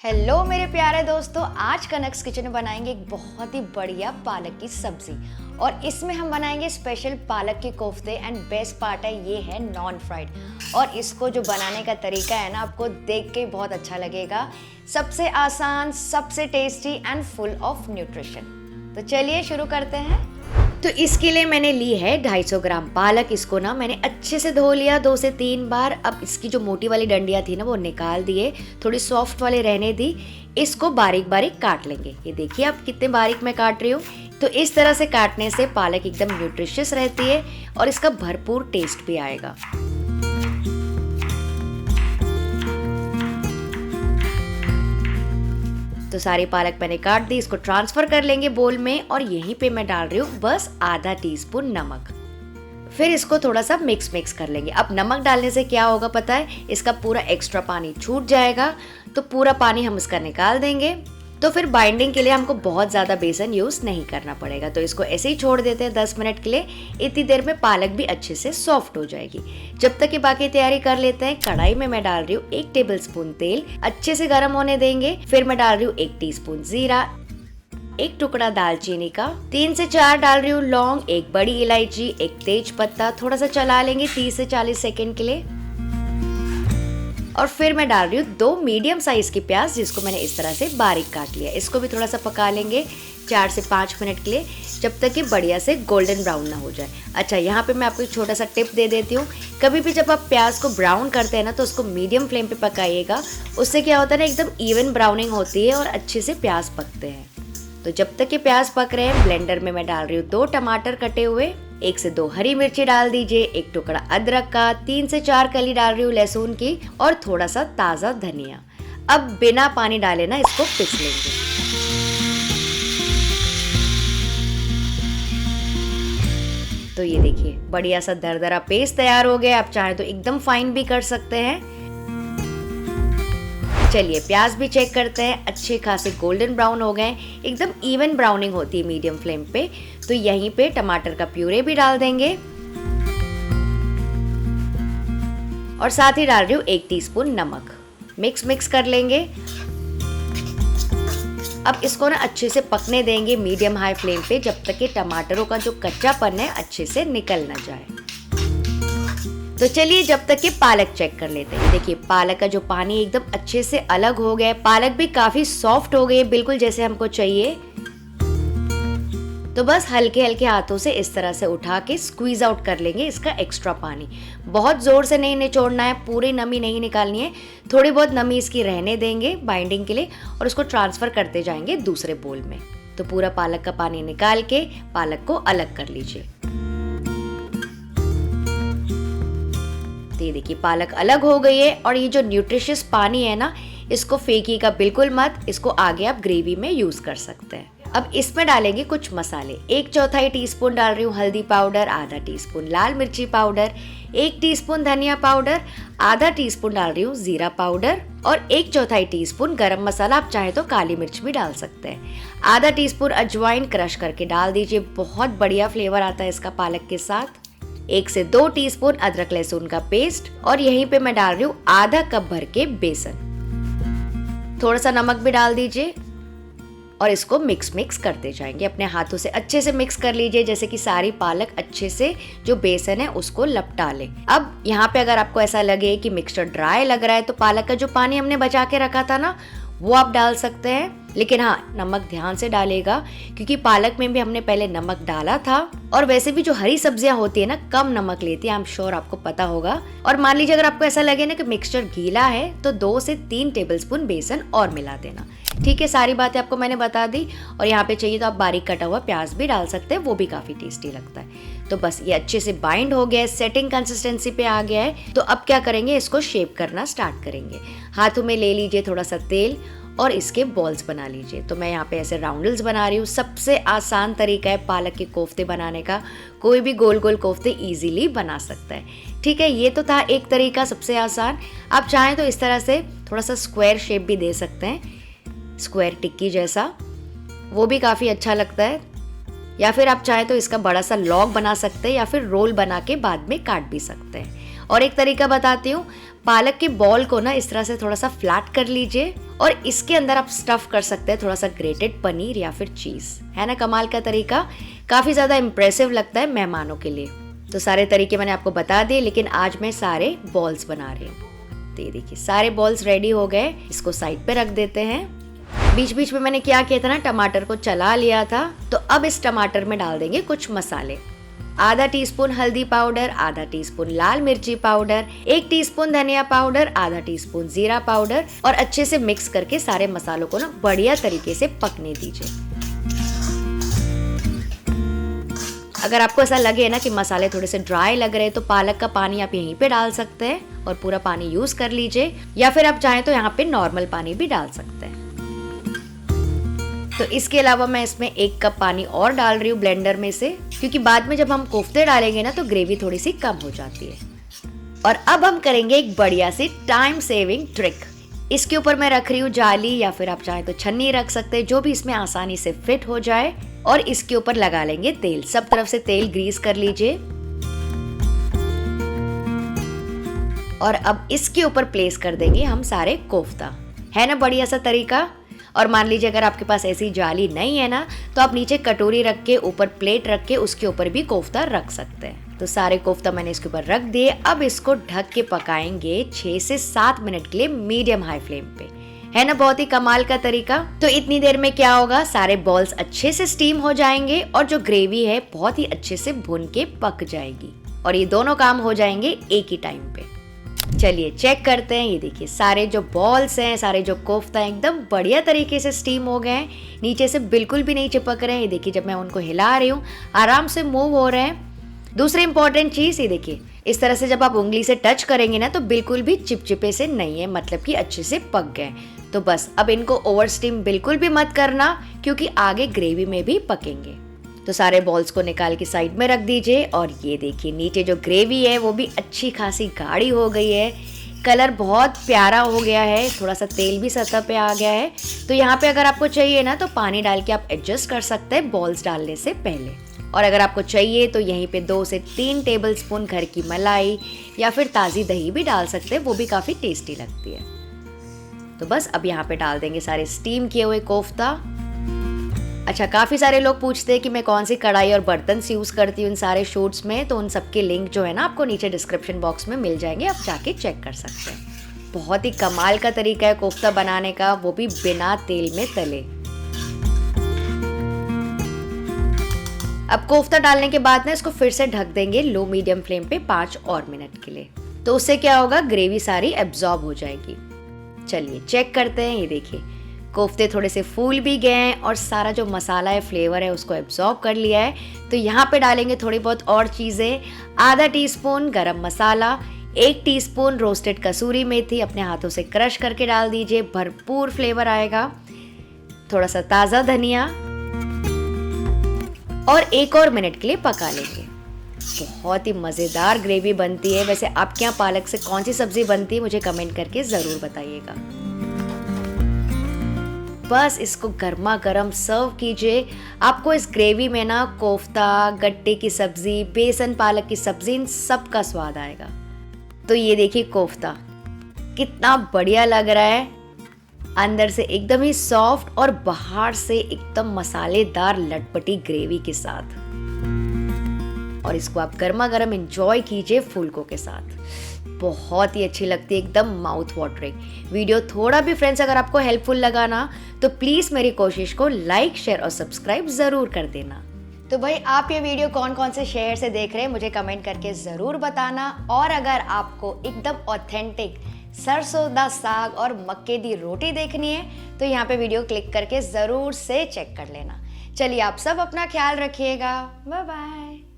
Hello मेरे प्यारे दोस्तों, आज कनक्स किचन में बनाएंगे एक बहुत ही बढ़िया पालक की सब्जी और इसमें हम बनाएंगे स्पेशल पालक के कोफ्ते। एंड बेस्ट पार्ट है ये है नॉन फ्राइड और इसको जो बनाने का तरीका है ना, आपको देख के बहुत अच्छा लगेगा। सबसे आसान, सबसे tasty and full of nutrition. तो चलिए शुरू करते हैं। तो इसके लिए मैंने ली है 250 ग्राम पालक। इसको ना मैंने अच्छे से धो लिया 2 से 3 बार। अब इसकी जो मोटी वाली डंडियां थी ना वो निकाल दिए, थोड़ी सॉफ्ट वाले रहने दी। इसको बारीक बारीक काट लेंगे। ये देखिए आप कितने बारीक मैं काट रही हूँ। तो इस तरह से काटने से पालक एकदम न्यूट्रिशियस रहती है और इसका भरपूर टेस्ट भी आएगा। तो सारी पालक मैंने काट दी। इसको ट्रांसफर कर लेंगे बोल में और यहीं पे मैं डाल रही हूँ बस आधा टीस्पून नमक। फिर इसको थोड़ा सा मिक्स कर लेंगे। अब नमक डालने से क्या होगा पता है, इसका पूरा एक्स्ट्रा पानी छूट जाएगा। तो पूरा पानी हम इसका निकाल देंगे। तो फिर बाइंडिंग के लिए हमको बहुत ज़्यादा बेसन यूज़ नहीं करना पड़ेगा। तो इसको ऐसे ही छोड़ देते हैं 10 मिनट के लिए। इतनी देर में पालक भी अच्छे से सॉफ्ट हो जाएगी। जब तक कि बाकी तैयारी कर लेते हैं। कढ़ाई में मैं डाल रही हूँ 1 टेबलस्पून तेल, अच्छे से गर्म होने देंगे। फिर मैं डाल रही हूँ 1 टीस्पून जीरा, 1 टुकड़ा दालचीनी का, 3 से 4 डाल रही हूँ लौंग, 1 बड़ी इलायची, 1 तेज पत्ता। थोड़ा सा चला लेंगे 30 से 40 सेकेंड के लिए। और फिर मैं डाल रही हूँ 2 मीडियम साइज की प्याज, जिसको मैंने इस तरह से बारीक काट लिया। इसको भी थोड़ा सा पका लेंगे 4 से 5 मिनट के लिए, जब तक कि बढ़िया से गोल्डन ब्राउन ना हो जाए। अच्छा, यहाँ पे मैं आपको एक छोटा सा टिप दे देती हूँ। कभी भी जब आप प्याज को ब्राउन करते हैं ना, तो उसको मीडियम फ्लेम पे पकाइएगा। उससे क्या होता है ना, एकदम इवन ब्राउनिंग होती है और अच्छे से प्याज पकते हैं। तो जब तक कि प्याज पक रहे हैं, ब्लेंडर में मैं डाल रही हूँ 2 टमाटर कटे हुए, 1 से 2 हरी मिर्ची डाल दीजिए, 1 टुकड़ा अदरक का, 3 से 4 कली डाल रही हूँ लहसुन की और थोड़ा सा ताज़ा धनिया। अब बिना पानी डाले ना इसको पीस लेंगे। तो ये देखिए बढ़िया सा दरदरा पेस्ट तैयार हो गया। आप चाहे तो एकदम फाइन भी कर सकते हैं। चलिए प्याज भी चेक करते हैं। अच्छे खासे गोल्डन ब्राउन हो गए, एकदम इवन ब्राउनिंग होती है मीडियम फ्लेम पे। तो यहीं पे टमाटर का प्यूरे भी डाल देंगे और साथ ही डाल रही हूँ 1 टीस्पून नमक। मिक्स कर लेंगे। अब इसको ना अच्छे से पकने देंगे मीडियम हाई फ्लेम पे, जब तक कि टमाटरों का जो कच्चापन है अच्छे से निकल ना जाए। तो चलिए जब तक कि पालक चेक कर लेते हैं। देखिए पालक का जो पानी एकदम अच्छे से अलग हो गया है। पालक भी काफी सॉफ्ट हो गई है, बिल्कुल जैसे हमको चाहिए। तो बस हल्के हल्के हाथों से इस तरह से उठा के स्क्वीज आउट कर लेंगे इसका एक्स्ट्रा पानी। बहुत जोर से नहीं निचोड़ना है, पूरी नमी नहीं निकालनी है। थोड़ी बहुत नमी इसकी रहने देंगे बाइंडिंग के लिए और उसको ट्रांसफर करते जाएंगे दूसरे बोल में। तो पूरा पालक का पानी निकाल के पालक को अलग कर लीजिए। ये देखिए पालक अलग हो गई है और ये जो न्यूट्रिशियस पानी है ना, इसको फेंकिएगा बिल्कुल मत। इसको आगे आप ग्रेवी में यूज कर सकते हैं। अब इसमें डालेंगे कुछ मसाले। 1/4 टीस्पून डाल रही हूँ हल्दी पाउडर, आधा टीस्पून लाल मिर्ची पाउडर, 1 टीस्पून धनिया पाउडर, आधा टीस्पून डाल रही हूँ जीरा पाउडर और 1/4 टीस्पून गरम मसाला। आप चाहे तो काली मिर्च भी डाल सकते हैं। आधा टीस्पून अजवाइन क्रश करके डाल दीजिए, बहुत बढ़िया फ्लेवर आता है इसका पालक के साथ। 1 से 2 टीस्पून अदरक लहसुन का पेस्ट और यहीं पे मैं डाल रही हूँ आधा कप भर के बेसन। थोड़ा सा नमक भी डाल दीजिए और इसको मिक्स करते जाएंगे। अपने हाथों से अच्छे से मिक्स कर लीजिए, जैसे कि सारी पालक अच्छे से जो बेसन है उसको लपटा ले। अब यहाँ पे अगर आपको ऐसा लगे कि मिक्सचर ड्राई लग रहा है, तो पालक का जो पानी हमने बचा के रखा था ना, वो आप डाल सकते हैं। लेकिन हाँ, नमक ध्यान से डालेगा, क्योंकि पालक में भी हमने पहले नमक डाला था। और वैसे भी जो हरी सब्जियां होती है ना, कम नमक लेती है, आई एम श्योर आपको पता होगा। और मान लीजिए अगर आपको ऐसा लगे ना कि मिक्सचर गीला है, तो 2 से 3 टेबलस्पून बेसन और मिला देना। ठीक है, सारी बातें आपको मैंने बता दी। और यहाँ पे चाहिए तो आप बारीक कटा हुआ प्याज भी डाल सकते हैं, वो भी काफी टेस्टी लगता है। तो बस ये अच्छे से बाइंड हो गया है, सेटिंग कंसिस्टेंसी पे आ गया है। तो अब क्या करेंगे, इसको शेप करना स्टार्ट करेंगे। हाथों में ले लीजिए थोड़ा सा तेल और इसके बॉल्स बना लीजिए। तो मैं यहाँ पे ऐसे राउंडल्स बना रही हूँ। सबसे आसान तरीका है पालक के कोफ्ते बनाने का। कोई भी गोल गोल कोफ्ते इजीली बना सकता है। ठीक है, ये तो था एक तरीका सबसे आसान। आप चाहें तो इस तरह से थोड़ा सा स्क्वायर शेप भी दे सकते हैं, स्क्वायर टिक्की जैसा, वो भी काफ़ी अच्छा लगता है। या फिर आप चाहें तो इसका बड़ा सा लॉग बना सकते हैं या फिर रोल बना के बाद में काट भी सकते हैं। और एक तरीका बताती हूँ, पालक के बॉल को ना इस तरह से थोड़ा सा फ्लैट कर लीजिए और इसके अंदर आप स्टफ कर सकते हैं थोड़ा सा ग्रेटेड पनीर या फिर चीज। है ना कमाल का तरीका, काफी ज्यादा इम्प्रेसिव लगता है मेहमानों के लिए। तो सारे तरीके मैंने आपको बता दिए, लेकिन आज मैं सारे बॉल्स बना रही हूँ। तो ये देखिए सारे बॉल्स रेडी हो गए, इसको साइड पे रख देते हैं। बीच बीच में मैंने क्या किया था ना, टमाटर को चला लिया था। तो अब इस टमाटर में डाल देंगे कुछ मसाले। आधा टीस्पून हल्दी पाउडर, आधा टीस्पून लाल मिर्ची पाउडर, 1 टीस्पून धनिया पाउडर, आधा टीस्पून जीरा पाउडर, और अच्छे से मिक्स करके सारे मसालों को ना बढ़िया तरीके से पकने दीजिए। अगर आपको ऐसा लगे ना कि मसाले थोड़े से ड्राई लग रहे हैं तो पालक का पानी आप यहीं पे डाल सकते हैं और पूरा पानी यूज कर लीजिए, या फिर आप चाहें तो यहाँ पे नॉर्मल पानी भी डाल सकते हैं। तो इसके अलावा मैं इसमें 1 कप पानी और डाल रही हूँ ब्लेंडर में से, क्योंकि बाद में जब हम कोफ्ते डालेंगे ना तो ग्रेवी थोड़ी सी कम हो जाती है। और अब हम करेंगे एक बढ़िया सी टाइम सेविंग ट्रिक। इसके ऊपर मैं रख रही हूँ जाली, या फिर आप चाहें तो छन्नी रख सकते हैं, जो भी इसमें आसानी से फिट हो जाए। और इसके ऊपर लगा लेंगे तेल, सब तरफ से तेल ग्रीस कर लीजिए। और अब इसके ऊपर प्लेस कर देंगे हम सारे कोफ्ता। है ना बढ़िया सा तरीका। और मान लीजिए अगर आपके पास ऐसी जाली नहीं है ना, तो आप नीचे कटोरी रख के ऊपर प्लेट रख के उसके ऊपर भी कोफ्ता रख सकते हैं। तो सारे कोफ्ता मैंने इसके ऊपर रख दिए। अब इसको ढक के पकाएंगे 6 से 7 मिनट के लिए मीडियम हाई फ्लेम पे। है ना बहुत ही कमाल का तरीका। तो इतनी देर में क्या होगा, सारे बॉल्स अच्छे से स्टीम हो जाएंगे और जो ग्रेवी है बहुत ही अच्छे से भुन के पक जाएगी, और ये दोनों काम हो जाएंगे एक ही टाइम पे। चलिए चेक करते हैं। ये देखिए सारे जो बॉल्स हैं, सारे जो कोफ्ता हैं, एकदम बढ़िया तरीके से स्टीम हो गए हैं, नीचे से बिल्कुल भी नहीं चिपक रहे हैं। ये देखिए जब मैं उनको हिला रही हूँ आराम से मूव हो रहे हैं। दूसरी इंपॉर्टेंट चीज, ये देखिए इस तरह से जब आप उंगली से टच करेंगे ना तो बिल्कुल भी चिपचिपे से नहीं है, मतलब कि अच्छे से पक गए। तो बस अब इनको ओवर स्टीम बिल्कुल भी मत करना, क्योंकि आगे ग्रेवी में भी पकेंगे। तो सारे बॉल्स को निकाल के साइड में रख दीजिए। और ये देखिए नीचे जो ग्रेवी है वो भी अच्छी खासी गाढ़ी हो गई है, कलर बहुत प्यारा हो गया है, थोड़ा सा तेल भी सतह पे आ गया है। तो यहाँ पे अगर आपको चाहिए ना तो पानी डाल के आप एडजस्ट कर सकते हैं बॉल्स डालने से पहले। और अगर आपको चाहिए तो यहीं पे 2 से 3 टेबलस्पून घर की मलाई या फिर ताज़ी दही भी डाल सकते हैं, वो भी काफ़ी टेस्टी लगती है। तो बस अब यहाँ पे डाल देंगे सारे स्टीम किए हुए कोफ्ता। अच्छा, काफ़ी सारे लोग पूछते हैं कि मैं कौन सी कढ़ाई और बर्तन से यूज़ करती हूँ इन सारे शूट्स में, तो उन सबके लिंक जो है ना आपको नीचे डिस्क्रिप्शन बॉक्स में मिल जाएंगे, आप जाके चेक कर सकते हैं। बहुत ही कमाल का तरीका है कोफ्ता बनाने का, वो भी बिना तेल में तले। अब कोफ्ता डालने के बाद ना इसको फिर से ढक देंगे लो मीडियम फ्लेम पे 5 और मिनट के लिए। तो उससे क्या होगा, ग्रेवी सारी एब्जॉर्ब हो जाएगी। चलिए चेक करते हैं। ये देखिए कोफ्ते थोड़े से फूल भी गए हैं और सारा जो मसाला है, फ्लेवर है, उसको एब्जॉर्ब कर लिया है। तो यहाँ पे डालेंगे थोड़ी बहुत और चीज़ें। आधा टीस्पून गरम मसाला, 1 टीस्पून रोस्टेड कसूरी मेथी अपने हाथों से क्रश करके डाल दीजिए, भरपूर फ्लेवर आएगा। थोड़ा सा ताज़ा धनिया, और 1 और मिनट के लिए पका लेंगे। बहुत ही मज़ेदार ग्रेवी बनती है। वैसे आपके यहाँ पालक से कौन सी सब्जी बनती है मुझे कमेंट करके ज़रूर बताइएगा। बस इसको गर्मा गर्म सर्व कीजिए। आपको इस ग्रेवी में ना कोफ्ता, गट्टे की सब्जी, बेसन पालक की सब्जी, इन सब का स्वाद आएगा। तो ये देखिए कोफ्ता कितना बढ़िया लग रहा है, अंदर से एकदम ही सॉफ्ट और बाहर से एकदम मसालेदार लटपटी ग्रेवी के साथ। और इसको आप गर्मा गर्म एंजॉय कीजिए फुल्कों के साथ, बहुत ही अच्छी लगती है, एकदम माउथ वाटरिंग। वीडियो थोड़ा भी फ्रेंड्स अगर आपको हेल्पफुल लगा ना तो प्लीज़ मेरी कोशिश को लाइक, शेयर और सब्सक्राइब ज़रूर कर देना। तो भाई आप ये वीडियो कौन कौन से शहर से देख रहे हैं मुझे कमेंट करके ज़रूर बताना। और अगर आपको एकदम ऑथेंटिक सरसों दा साग और मक्के दी रोटी देखनी है तो यहाँ पे वीडियो क्लिक करके ज़रूर से चेक कर लेना। चलिए आप सब अपना ख्याल रखिएगा, बाय बाय।